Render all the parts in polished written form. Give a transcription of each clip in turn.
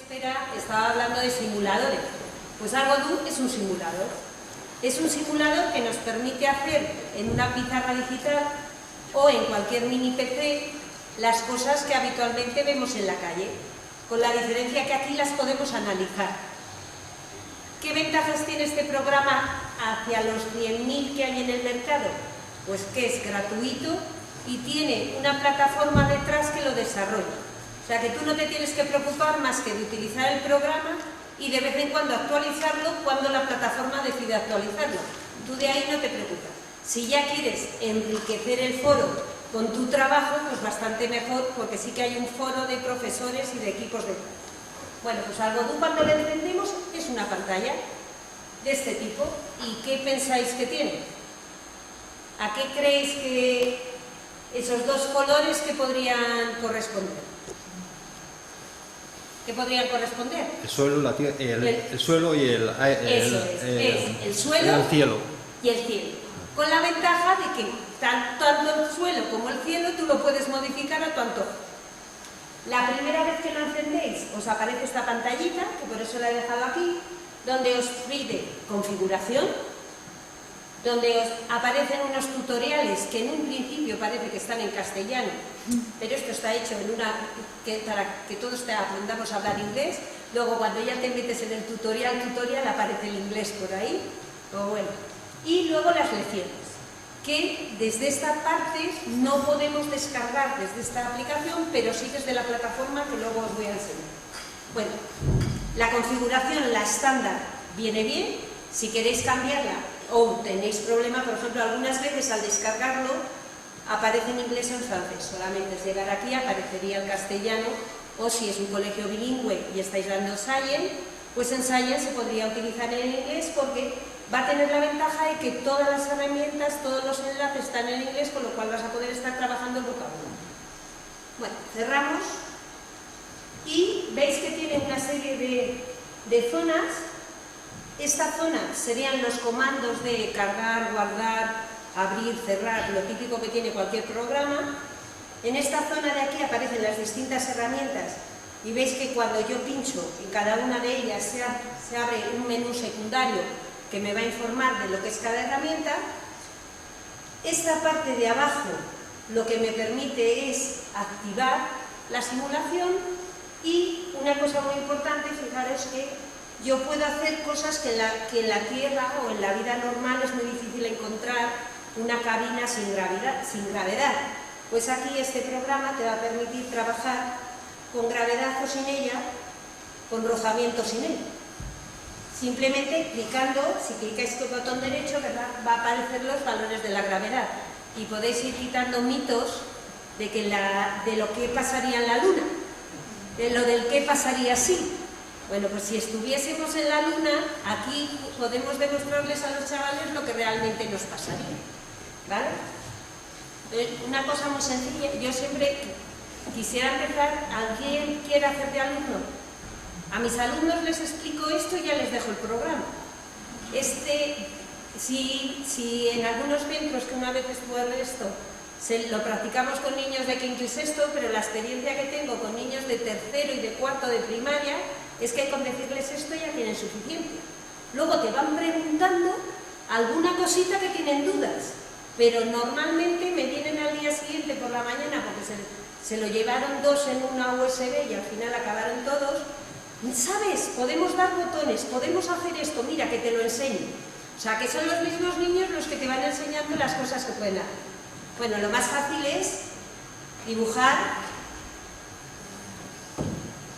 estaba hablando de simuladores. Pues Argodoo es un simulador. Es un simulador que nos permite hacer en una pizarra digital o en cualquier mini PC las cosas que habitualmente vemos en la calle, con la diferencia que aquí las podemos analizar. ¿Qué ventajas tiene este programa hacia los 100.000 que hay en el mercado? Pues que es gratuito y tiene una plataforma detrás que lo desarrolla. O sea que tú no te tienes que preocupar más que de utilizar el programa y de vez en cuando actualizarlo cuando la plataforma decide actualizarlo. Tú de ahí no te preocupas. Si ya quieres enriquecer el foro con tu trabajo, pues bastante mejor, porque sí que hay un foro de profesores y de equipos de... Bueno, pues Argodoo cuando lo encendemos es una pantalla de este tipo. ¿Y qué pensáis que tiene? ¿A qué creéis que esos dos colores que podrían corresponder? ¿Qué podrían corresponder? El suelo, el suelo y el suelo el cielo. Y el cielo. Con la ventaja de que tanto el suelo como el cielo tú lo puedes modificar a tu antojo. La primera vez que lo encendéis os aparece esta pantallita, que por eso la he dejado aquí, donde os pide configuración, donde os aparecen unos tutoriales que en un principio parece que están en castellano, pero esto está hecho para que todos aprendamos a hablar inglés. Luego cuando ya te metes en el tutorial aparece el inglés por ahí, o bueno. Y luego las lecciones, que desde esta parte no podemos descargar desde esta aplicación, pero sí desde la plataforma que luego os voy a enseñar. Bueno, la configuración, la estándar, viene bien. Si queréis cambiarla o tenéis problema, por ejemplo, algunas veces al descargarlo aparece en inglés o en francés. Solamente es llegar aquí, aparecería el castellano, o si es un colegio bilingüe y estáis dando Science, pues en Science se podría utilizar en inglés, porque va a tener la ventaja de que todas las herramientas, todos los enlaces están en inglés, con lo cual vas a poder estar trabajando el vocabulario. Bueno, cerramos y veis que tiene una serie de zonas. Esta zona serían los comandos de cargar, guardar, abrir, cerrar, lo típico que tiene cualquier programa. En esta zona de aquí aparecen las distintas herramientas y veis que cuando yo pincho en cada una de ellas se abre un menú secundario que me va a informar de lo que es cada herramienta. Esta parte de abajo lo que me permite es activar la simulación, y una cosa muy importante, fijaros que yo puedo hacer cosas que en la Tierra o en la vida normal es muy difícil encontrar, una cabina sin gravedad. Pues aquí este programa te va a permitir trabajar con gravedad o sin ella, con rozamiento sin ella. Simplemente clicando, si clicáis con el botón derecho, ¿verdad?, va a aparecer los valores de la gravedad y podéis ir quitando mitos de lo que pasaría en la Luna, de lo del qué pasaría si. Bueno, pues si estuviésemos en la Luna, aquí podemos demostrarles a los chavales lo que realmente nos pasaría, ¿vale? Una cosa muy sencilla, yo siempre quisiera empezar, ¿a quién quiere hacer de alumno? A mis alumnos les explico esto y ya les dejo el programa. Si en algunos centros que una vez estuve en esto, lo practicamos con niños de quinto y sexto, pero la experiencia que tengo con niños de tercero y de cuarto de primaria es que con decirles esto ya tienen suficiente. Luego te van preguntando alguna cosita que tienen dudas, pero normalmente me vienen al día siguiente por la mañana porque se lo llevaron dos en una USB y al final acabaron todos. ¿Sabes? Podemos dar botones, podemos hacer esto, mira que te lo enseño. O sea, que son los mismos niños los que te van enseñando las cosas que pueden hacer. Bueno, lo más fácil es dibujar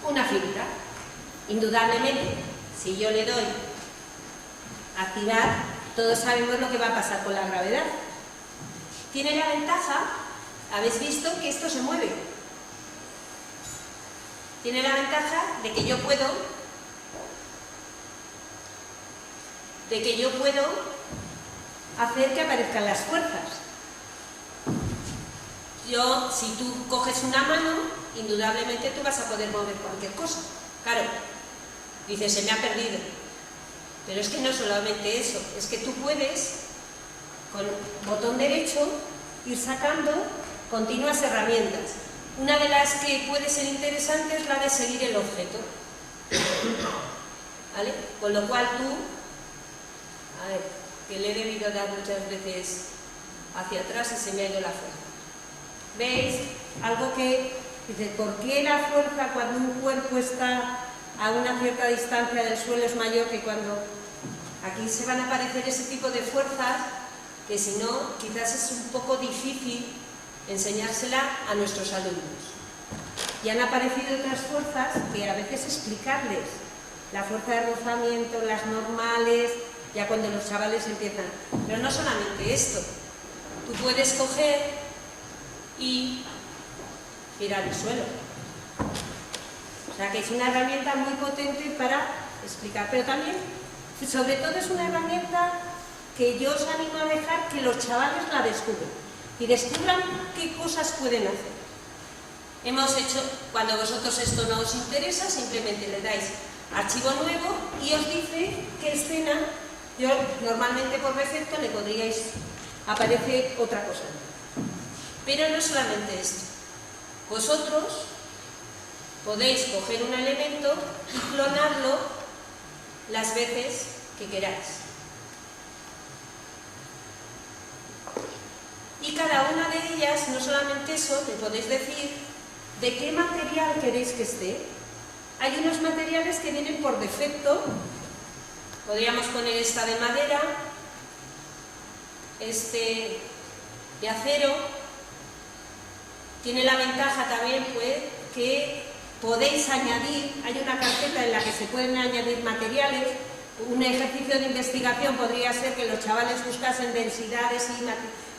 una figura. Indudablemente, si yo le doy a activar, todos sabemos lo que va a pasar con la gravedad. Tiene la ventaja, habéis visto que esto se mueve. Tiene la ventaja de que yo puedo hacer que aparezcan las fuerzas. Si tú coges una mano, indudablemente tú vas a poder mover cualquier cosa. Claro, dices, se me ha perdido. Pero es que no solamente eso, es que tú puedes, con botón derecho, ir sacando continuas herramientas. Una de las que puede ser interesante es la de seguir el objeto. ¿Vale? Con lo cual tú, a ver, que le he debido dar muchas veces hacia atrás y se me ha ido la fuerza. ¿Veis? Algo que dice, ¿por qué la fuerza cuando un cuerpo está a una cierta distancia del suelo es mayor que cuando... Aquí se van a aparecer ese tipo de fuerzas que si no, quizás es un poco difícil enseñársela a nuestros alumnos. Y han aparecido otras fuerzas que a veces explicarles, la fuerza de rozamiento, las normales, ya cuando los chavales empiezan. Pero no solamente esto, tú puedes coger y girar el suelo. O sea que es una herramienta muy potente para explicar, pero también, sobre todo es una herramienta que yo os animo a dejar que los chavales la descubran y descubran qué cosas pueden hacer. Hemos hecho, cuando vosotros esto no os interesa, simplemente le dais archivo nuevo y os dice qué escena, yo normalmente por defecto le podríais, aparece otra cosa. Pero no solamente esto, vosotros podéis coger un elemento y clonarlo las veces que queráis. Y cada una de ellas, no solamente eso, le podéis decir de qué material queréis que esté. Hay unos materiales que vienen por defecto, podríamos poner esta de madera, este de acero. Tiene la ventaja también pues, que podéis añadir, hay una carpeta en la que se pueden añadir materiales. Un ejercicio de investigación podría ser que los chavales buscasen densidades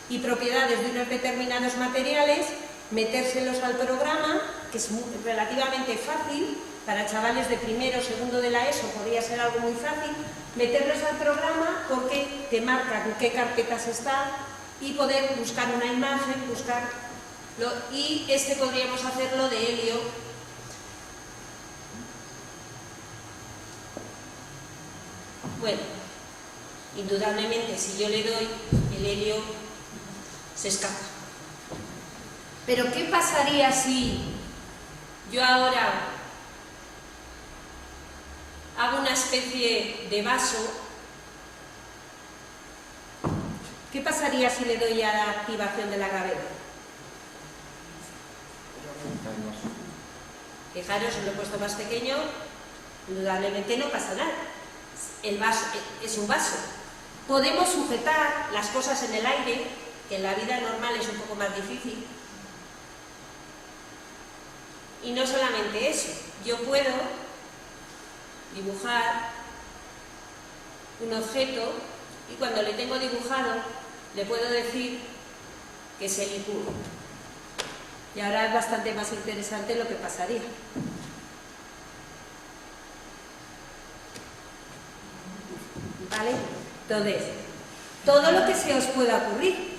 y propiedades de unos determinados materiales, metérselos al programa, que es relativamente fácil, para chavales de primero o segundo de la ESO podría ser algo muy fácil, meterlos al programa porque te marca en qué carpetas está y poder buscar una imagen, y este podríamos hacerlo de helio. Bueno, indudablemente si yo le doy el helio se escapa. Pero ¿qué pasaría si yo ahora hago una especie de vaso? ¿Qué pasaría si le doy a la activación de la gravedad? Fijaros, lo he puesto más pequeño, indudablemente no pasa nada. El vaso es un vaso. Podemos sujetar las cosas en el aire, que en la vida normal es un poco más difícil. Y no solamente eso, yo puedo dibujar un objeto y cuando le tengo dibujado le puedo decir que se licúe. Y ahora es bastante más interesante lo que pasaría. ¿Vale? Entonces, todo lo que se os pueda ocurrir.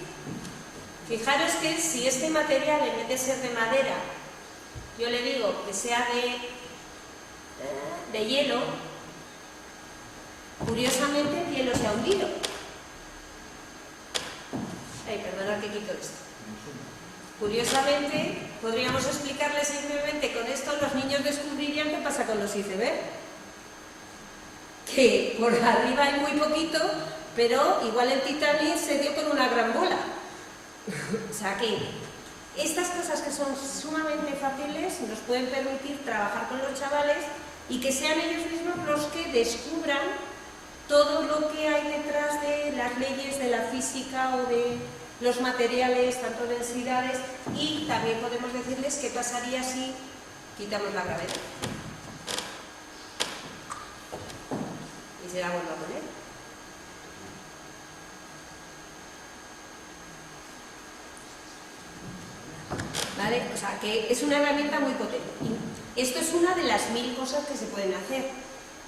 Fijaros que si este material, en vez de ser de madera, yo le digo que sea de hielo, curiosamente el hielo se ha hundido. Ay, perdonad que quito esto. Curiosamente, podríamos explicarles simplemente con esto, los niños descubrirían qué pasa con los icebergs. Que por arriba hay muy poquito, pero igual el Titanic se dio con una gran bola. O sea que estas cosas que son sumamente fáciles nos pueden permitir trabajar con los chavales y que sean ellos mismos los que descubran todo lo que hay detrás de las leyes de la física o de los materiales, tanto densidades, y también podemos decirles qué pasaría si quitamos la gravedad. Y se la vuelvo a poner. ¿Vale? O sea, que es una herramienta muy potente. Y esto es una de las 1000 cosas que se pueden hacer.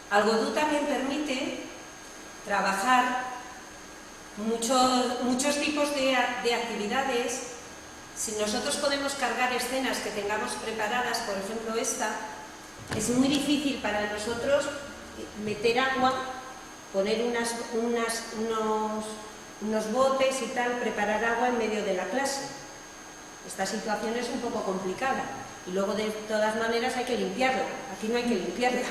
Algodoo también permite trabajar muchos tipos de actividades. Si nosotros podemos cargar escenas que tengamos preparadas, por ejemplo esta, es muy difícil para nosotros meter agua, poner unos botes y tal, preparar agua en medio de la clase. Esta situación es un poco complicada. y luego de todas maneras hay que limpiarlo, aquí no hay que limpiarlo.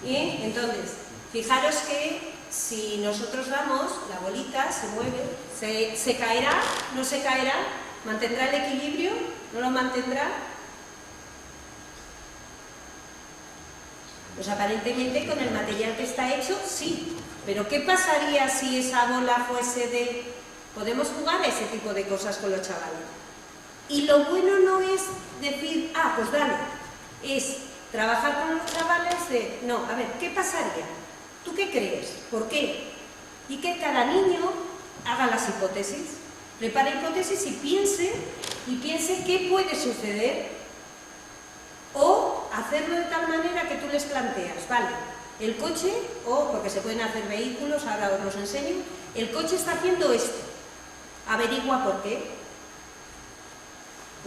Y entonces, fijaros que si nosotros damos, la bolita se mueve, se caerá, no se caerá, mantendrá el equilibrio, no lo mantendrá. Pues aparentemente con el material que está hecho, sí. Pero ¿qué pasaría si esa bola fuese de...? Podemos jugar a ese tipo de cosas con los chavales. Y lo bueno no es decir, ah, pues dale, es trabajar con los chavales de... No, a ver, ¿qué pasaría? ¿Tú qué crees? ¿Por qué? Y que cada niño haga las hipótesis, prepare hipótesis y piense qué puede suceder, o hacerlo de tal manera que tú les planteas, vale, el coche, o porque se pueden hacer vehículos, ahora os los enseño, el coche está haciendo esto, averigua por qué.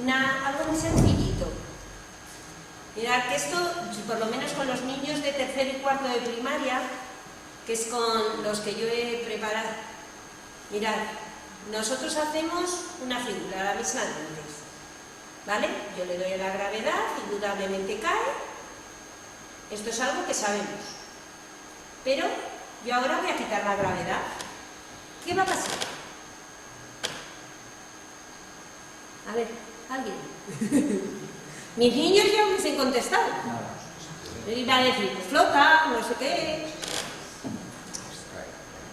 Algo muy sencillito. Mirad que esto, por lo menos con los niños de tercero y cuarto de primaria, que es con los que yo he preparado, mirad, nosotros hacemos una figura, la misma de antes, ¿vale? Yo le doy a la gravedad, indudablemente cae, esto es algo que sabemos, pero yo ahora voy a quitar la gravedad. ¿Qué va a pasar? A ver, alguien. Mis niños ya hubiesen contestado. Yo iba a decir, pues flota, no sé qué,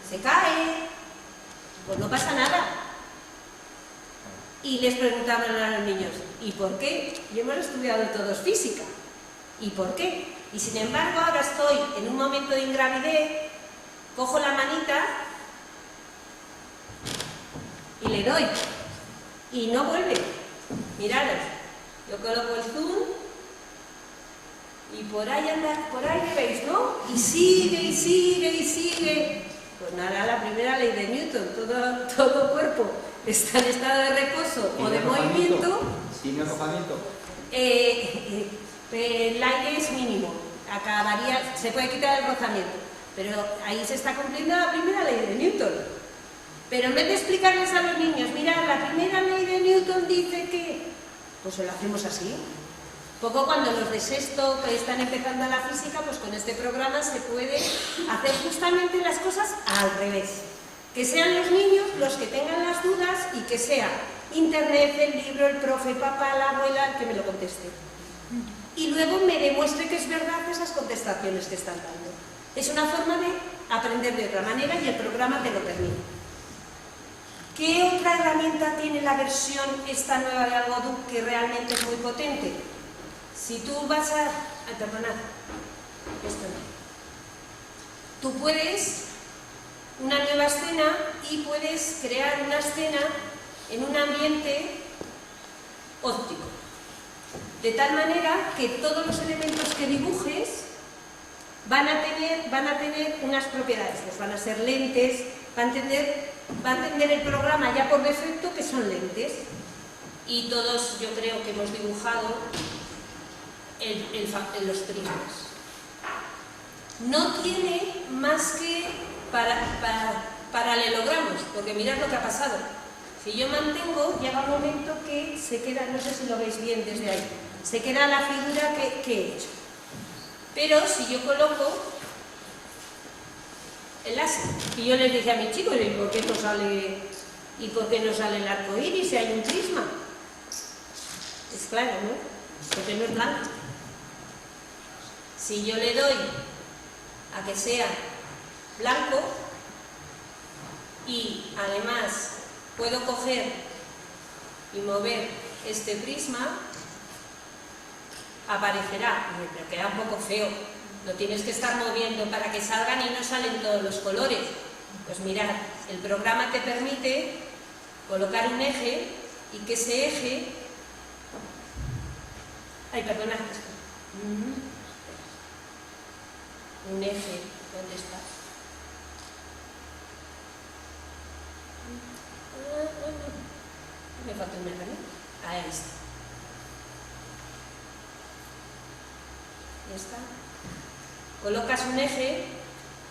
se cae, pues no pasa nada. Y les preguntaban a los niños, ¿y por qué? Y hemos estudiado todos física. ¿Y por qué? Y sin embargo ahora estoy en un momento de ingravidez, cojo la manita y le doy. Y no vuelve. Miraros, yo coloco el zoom y por ahí anda, por ahí veis, ¿no? Y sigue, y sigue, y sigue. Pues nada, la primera ley de Newton, todo cuerpo está en estado de reposo o de movimiento. ¿Tiene arrojamiento? El aire es mínimo, acabaría, se puede quitar el rozamiento, pero ahí se está cumpliendo la primera ley de Newton. Pero en vez de explicarles a los niños, mirad, la primera ley de Newton dice que... Pues se lo hacemos así. Poco cuando los de sexto que están empezando la física, pues con este programa se puede hacer justamente las cosas al revés. Que sean los niños los que tengan las dudas y que sea internet, el libro, el profe, papá, la abuela, el que me lo conteste. Y luego me demuestre que es verdad esas contestaciones que están dando. Es una forma de aprender de otra manera y el programa te lo permite. ¿Qué otra herramienta tiene la versión esta nueva de Algodón que realmente es muy potente? Si tú vas a... perdonad, esto no. Tú puedes una nueva escena y puedes crear una escena en un ambiente óptico. De tal manera que todos los elementos que dibujes van a tener unas propiedades, pues van a ser lentes, va a entender el programa ya por defecto que son lentes. Y todos yo creo que hemos dibujado en los prismas. No tiene más que paralelogramos, porque mirad lo que ha pasado. Si yo mantengo, llega un momento que se queda, no sé si lo veis bien desde ahí, se queda la figura que he hecho. Pero si yo coloco el láser, y yo les dije a mis chicos, ¿y por qué no sale el arco iris si hay un prisma? Es claro, ¿no? Porque no es blanco. Si yo le doy a que sea blanco y además puedo coger y mover este prisma, aparecerá, pero queda un poco feo. Lo tienes que estar moviendo para que salgan y no salen todos los colores. Pues mirad, el programa te permite colocar un eje y que ese eje... Ay, perdona. Un eje, ¿dónde está? Me falta un eje, ¿no? Ahí está. Ya está. Colocas un eje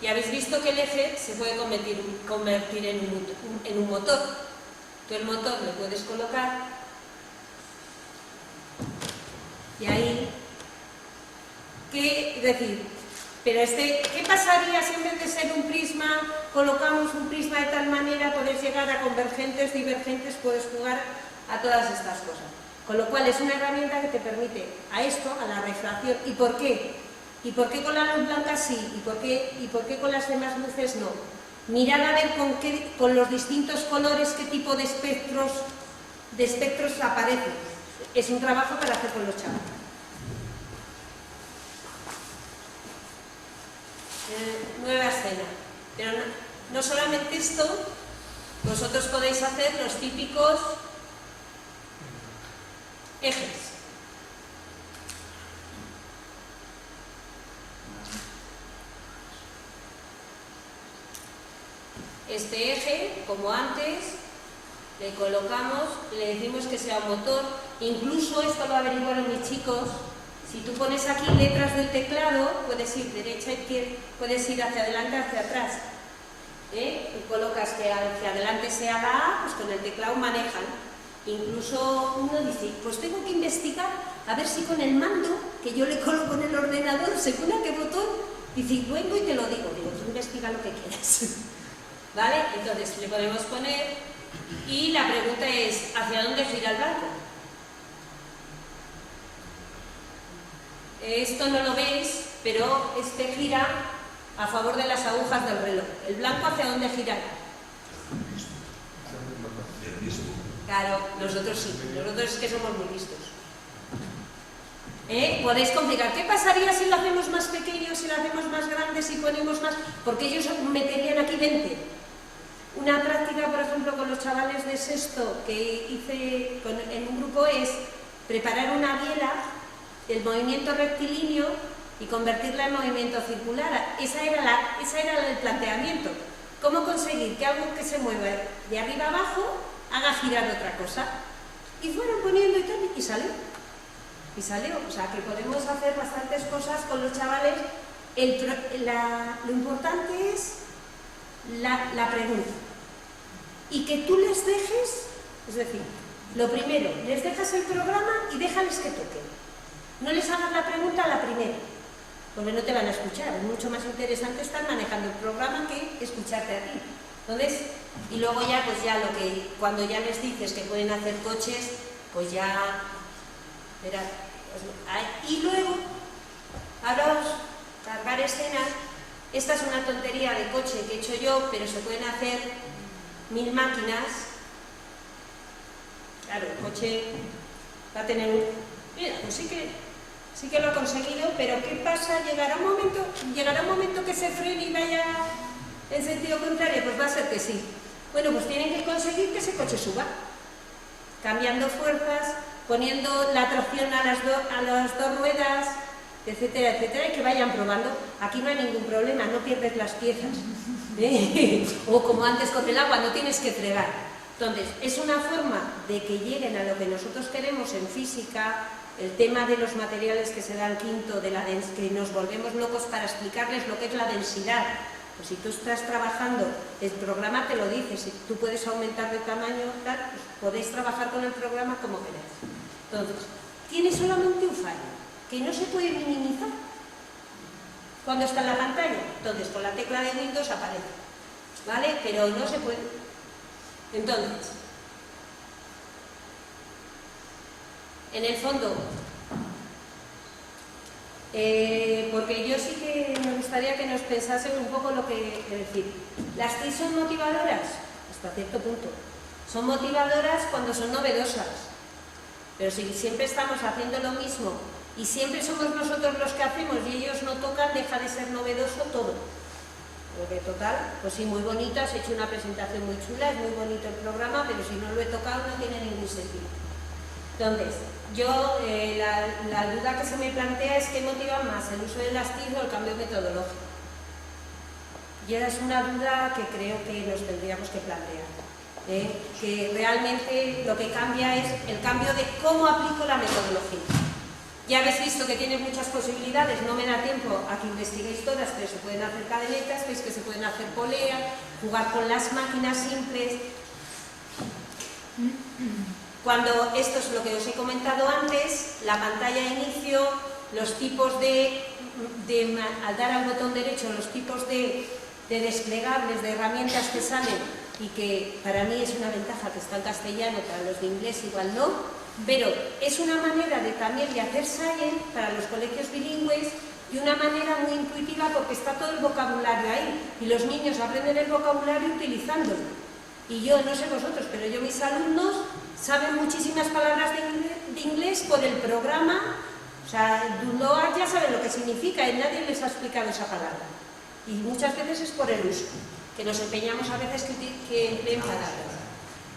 y habéis visto que el eje se puede convertir en un motor. Tú el motor le puedes colocar Y ahí, es decir, pero ¿qué pasaría si en vez de ser un prisma, colocamos un prisma de tal manera, puedes llegar a convergentes, divergentes, puedes jugar a todas estas cosas? Con lo cual es una herramienta que te permite a esto, a la refracción. ¿Y por qué? ¿Y por qué con la luz blanca sí? ¿Y por qué con las demás luces no? Mirad a ver con los distintos colores qué tipo de espectros aparecen. Es un trabajo para hacer con los chavales. Nueva escena. Pero no solamente esto, vosotros podéis hacer los típicos ejes. Este eje, como antes, le colocamos, le decimos que sea un motor. Incluso esto lo averiguaron mis chicos. Si tú pones aquí letras del teclado, puedes ir derecha, izquierda, puedes ir hacia adelante, hacia atrás. Tú colocas que hacia adelante sea la A, pues con el teclado manejan. Incluso uno dice, pues tengo que investigar a ver si con el mando que yo le coloco en el ordenador, según a qué botón, dice, vengo y te lo digo. Digo, tú investiga lo que quieras. ¿Vale? Entonces le podemos poner, y la pregunta es, ¿hacia dónde gira el blanco? Esto no lo veis, pero este gira a favor de las agujas del reloj. ¿El blanco hacia dónde girará? Claro, nosotros sí, nosotros es que somos muy listos. Podéis complicar, ¿qué pasaría si lo hacemos más pequeño, si lo hacemos más grande, si ponemos más? Porque ellos meterían aquí 20. Una práctica, por ejemplo, con los chavales de sexto que hice en un grupo es preparar una biela, el movimiento rectilíneo, y convertirla en movimiento circular. Esa era el planteamiento. ¿Cómo conseguir que algo que se mueva de arriba abajo haga girar otra cosa? Y fueron poniendo y tal, y salió. Y salió. O sea, que podemos hacer bastantes cosas con los chavales. Lo importante es la pregunta. Y que tú les dejes, es decir, lo primero, les dejas el programa y déjales que toquen. No les hagas la pregunta a la primera, porque no te van a escuchar. Es mucho más interesante estar manejando el programa que escucharte a ti. Entonces, y luego ya, pues ya cuando ya les dices que pueden hacer coches, pues ya, verás. Y luego, ahora cargar escenas. Esta es una tontería de coche que he hecho yo, pero se pueden hacer 1000 máquinas. Claro, el coche va a tener un... Mira, pues sí que lo ha conseguido, pero ¿qué pasa? Llegará un momento que se frene y vaya en sentido contrario, pues va a ser que sí. Bueno, pues tienen que conseguir que ese coche suba, cambiando fuerzas, poniendo la tracción a las dos ruedas, etcétera, etcétera, y que vayan probando. Aquí no hay ningún problema, no pierdes las piezas. O como antes con el agua, no tienes que fregar. Entonces, es una forma de que lleguen a lo que nosotros queremos en física, el tema de los materiales que se da al quinto, que nos volvemos locos para explicarles lo que es la densidad. Pues si tú estás trabajando, el programa te lo dice, si tú puedes aumentar de tamaño, tal, pues podéis trabajar con el programa como queráis. Entonces, tiene solamente un fallo, que no se puede minimizar cuando está en la pantalla. Entonces, con la tecla de Windows aparece, ¿vale? Pero no se puede. Entonces, en el fondo, porque yo sí que me gustaría que nos pensasen un poco lo que decir. Las TIC son motivadoras, hasta cierto punto. Son motivadoras cuando son novedosas. Pero si siempre estamos haciendo lo mismo y siempre somos nosotros los que hacemos y ellos no tocan, deja de ser novedoso todo. Porque total, pues sí, muy bonito, has hecho una presentación muy chula, es muy bonito el programa, pero si no lo he tocado no tiene ningún sentido. Entonces, yo la duda que se me plantea es qué motiva más, el uso del TIC o el cambio metodológico. Y esa es una duda que creo que nos tendríamos que plantear. Que realmente lo que cambia es el cambio de cómo aplico la metodología. Ya habéis visto que tiene muchas posibilidades, no me da tiempo a que investiguéis todas, pero se pueden hacer cadenetas, veis que se pueden hacer poleas, jugar con las máquinas simples. Cuando esto es lo que os he comentado antes, la pantalla de inicio, los tipos al dar al botón derecho, los tipos de desplegables, de herramientas que salen, y que para mí es una ventaja que está en castellano, para los de inglés igual no, pero es una manera también de hacer science para los colegios bilingües de una manera muy intuitiva, porque está todo el vocabulario ahí y los niños aprenden el vocabulario utilizándolo. Y yo, no sé vosotros, pero yo, mis alumnos saben muchísimas palabras de inglés por el programa. O sea, Duloa ya saben lo que significa y nadie les ha explicado esa palabra. Y muchas veces es por el uso, que nos empeñamos a veces que empleen palabras.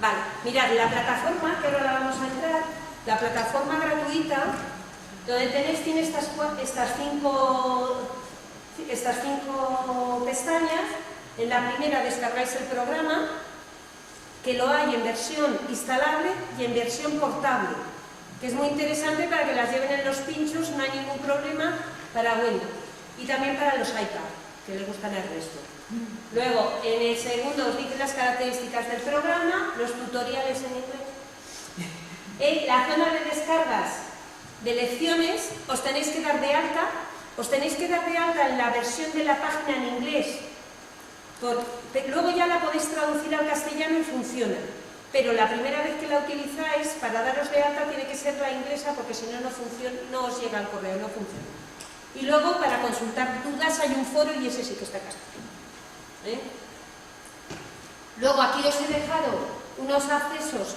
Vale, mirad, la plataforma, que ahora la vamos a entrar, la plataforma gratuita, donde tiene estas cinco pestañas. En la primera descargáis el programa, que lo hay en versión instalable y en versión portable, que es muy interesante para que las lleven en los pinchos, no hay ningún problema para Windows. Y también para los iPad, que les gustan el resto. Luego, en el segundo os dice las características del programa, los tutoriales en inglés. En la zona de descargas de lecciones os tenéis que dar de alta, en la versión de la página en inglés. Luego ya la podéis traducir al castellano y funciona. Pero la primera vez que la utilizáis, para daros de alta, tiene que ser la inglesa, porque si no, no os llega el correo, no funciona. Y luego, para consultar dudas, hay un foro y ese sí que está castellano. Luego, aquí os he dejado unos accesos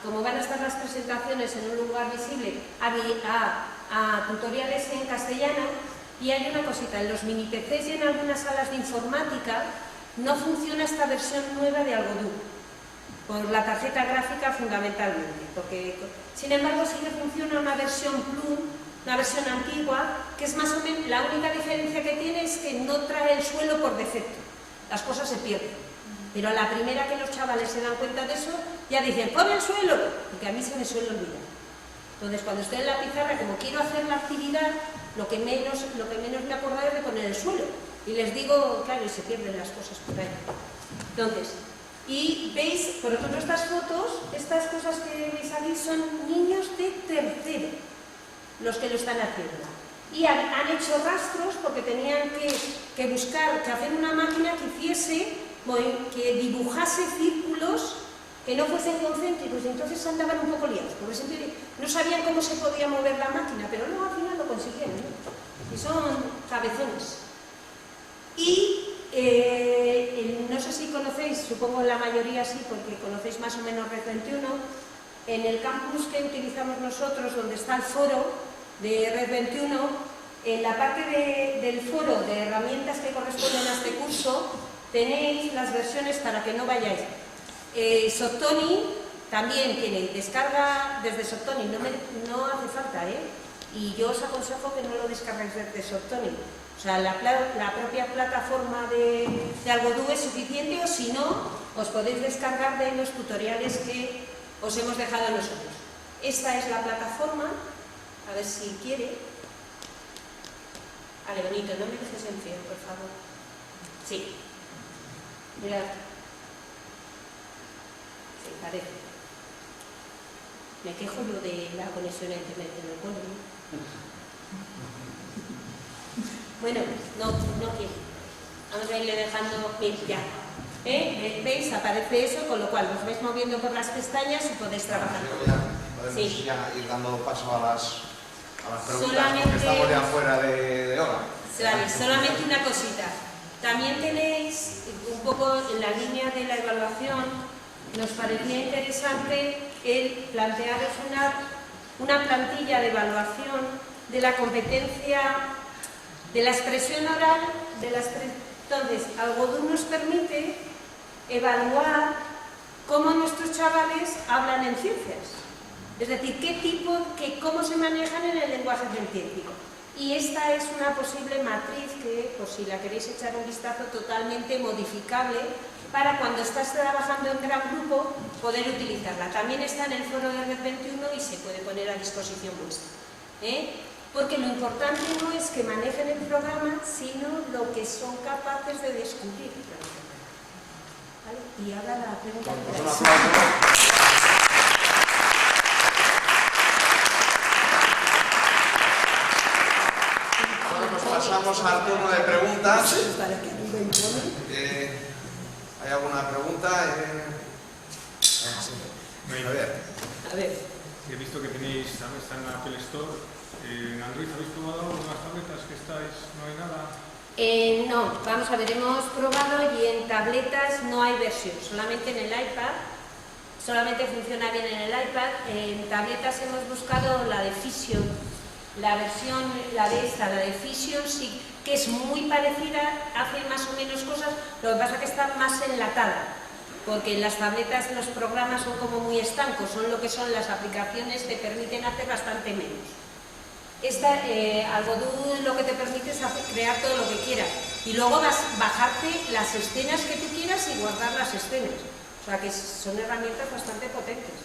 como van a estar las presentaciones en un lugar visible, a tutoriales en castellano. Y hay una cosita, en los mini PCs y en algunas salas de informática no funciona esta versión nueva de Algodoo, por la tarjeta gráfica fundamentalmente, porque sin embargo sí que funciona una versión Plum, una versión antigua, que es más o menos, la única diferencia que tiene es que no trae el suelo por defecto, las cosas se pierden. Pero a la primera que los chavales se dan cuenta de eso, ya dicen, ¡pon el suelo! Porque a mí se me suele olvidar. Entonces, cuando estoy en la pizarra, como quiero hacer la actividad, lo que menos me acordaré es de poner el suelo. Y les digo, claro, y se pierden las cosas por ahí. Entonces, y veis, por ejemplo, estas fotos, estas cosas que veis aquí son niños de tercero, los que lo están haciendo. Y han hecho rastros porque tenían que buscar, que hacer una máquina que hiciese, que dibujase círculos que no fuesen concéntricos, y entonces andaban un poco liados, porque siempre no sabían cómo se podía mover la máquina, pero luego al final lo consiguieron, ¿no? Y son cabezones. Y no sé si conocéis, supongo la mayoría sí, porque conocéis más o menos Red 21, en el campus que utilizamos nosotros, donde está el foro de Red 21, en la parte del foro de herramientas que corresponden a este curso, tenéis las versiones para que no vayáis. Soctoni también tiene descarga desde Soctoni, no hace falta, y yo os aconsejo que no lo descarguéis desde Soctoni. O sea, la propia plataforma de Algodoo es suficiente, o si no, os podéis descargar de los tutoriales que os hemos dejado nosotros. Esta es la plataforma, a ver si quiere. Vale, bonito, no me dejes en frío, por favor. Sí. Mirad. Sí, parece. Me quejo yo de la conexión a internet en el pueblo. Bueno, no quiero. Vamos a irle dejando. Ya. ¿Veis? Aparece eso, con lo cual os vais moviendo por las pestañas y podéis trabajar. Podemos ya ir dando paso a las preguntas, porque estamos ya fuera de hora. Vale, solamente una cosita. También tenéis, un poco en la línea de la evaluación, nos parecía interesante el plantearos una plantilla de evaluación de la competencia de la expresión oral. Entonces, Algodoo nos permite evaluar cómo nuestros chavales hablan en ciencias. Es decir, cómo se manejan en el lenguaje científico. Y esta es una posible matriz que, por si la queréis echar un vistazo, totalmente modificable para cuando estás trabajando en gran grupo poder utilizarla. También está en el foro de Red 21 y se puede poner a disposición vuestra. Porque lo importante no es que manejen el programa, sino lo que son capaces de descubrir. ¿Vale? Y ahora la pregunta que pasamos al turno de preguntas. Para que arriba impone. ¿Hay alguna pregunta? A ver. He visto que tenéis, está en la Apple Store. ¿En Android habéis probado las tabletas que estáis? ¿No hay nada? No, vamos a ver, hemos probado y en tabletas no hay versión, solamente en el iPad, solamente funciona bien en el iPad. En tabletas hemos buscado la de Fission, la versión, la de Fission sí, que es muy parecida, hace más o menos cosas, lo que pasa es que está más enlatada, porque en las tabletas los programas son como muy estancos, son lo que son las aplicaciones, te permiten hacer bastante menos. Esta, Algodoo lo que te permite es crear todo lo que quieras y luego bajarte las escenas que tú quieras y guardar las escenas. O sea que son herramientas bastante potentes,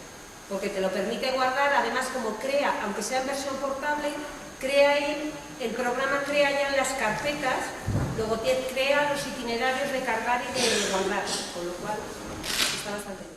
porque te lo permite guardar, además como crea, aunque sea en versión portable, el programa crea ya las carpetas, luego crea los itinerarios de cargar y de guardar, con lo cual está bastante bien.